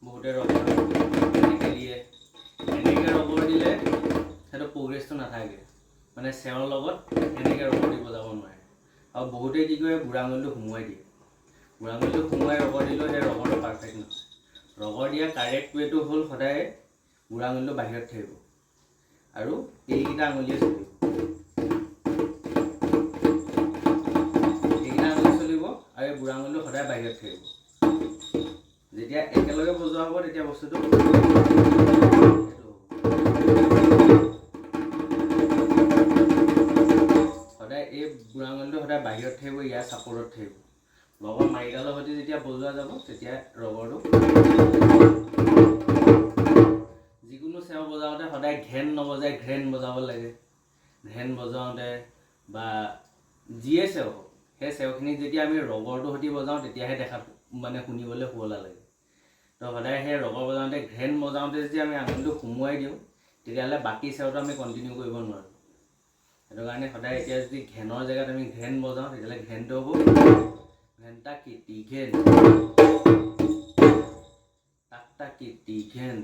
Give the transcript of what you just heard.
বহুতে ৰবৰ এনেকৈ দিয়ে, এনেকৈ ৰবৰ দিলে সেইটো প্ৰগ্ৰেছটো নাথাকে, মানে চেওৰ লগত এনেকৈ ৰবৰ দি বজাব নোৱাৰে। আৰু বহুতে কি কৰে বুঢ়া আঙুলিটো সোমোৱাই দিয়ে, বুঢ়া আঙুলিটো সোমোৱাই ৰবৰ দিলেও সেই ৰবৰটো পাৰফেক্ট নহয়। ৰবৰ দিয়া কাৰেক্ট ৱেটো হ'ল সদায় বুঢ়া আঙুলিটো বাহিৰত থাকিব আৰু এইকেইটা আঙুলিয়ে চলিব, এইকেইটা আঙুলি চলিব আৰু এই বুঢ়া আঙুলিটো সদায় বাহিৰত থাকিব। যেতিয়া একেলগে বজোৱা হ'ব তেতিয়া বস্তুটো সদায় এই বুঢ়া আঙুলিটো সদায় বাহিৰত থাকিব, ইয়াৰ চাপৰ্টত থাকিব। লগৰ মাৰিডালৰ সৈতে যেতিয়া বজোৱা যাব তেতিয়া ৰবৰটো যিকোনো চেও বজাওঁতে সদায় ঘেন নবজাই ঘ্ৰেন বজাব লাগে। ঘ্ৰেন বজাওঁতে বা যিয়ে চেও হওক সেই চেওখিনিক যেতিয়া আমি ৰবৰটোৰ সৈতে বজাওঁ তেতিয়াহে দেখাত মানে শুনিবলৈ শুৱলা লাগে। তো সদায় সেই ৰবৰ বজাওঁতে ঘ্ৰেন বজাওঁতে যদি আমি আঙুলিটো সোমোৱাই দিওঁ তেতিয়াহ'লে বাকী চেওটো আমি কণ্টিনিউ কৰিব নোৱাৰোঁ। সেইটো কাৰণে সদায় এতিয়া যদি ঘেনৰ জেগাত আমি ঘ্ৰেন বজাওঁ তেতিয়াহ'লে ঘ্ৰেনটো হ'ব ঘেণ্টা কীৰ্তি ঘেন, টাকটা কীৰ্তি ঘেন।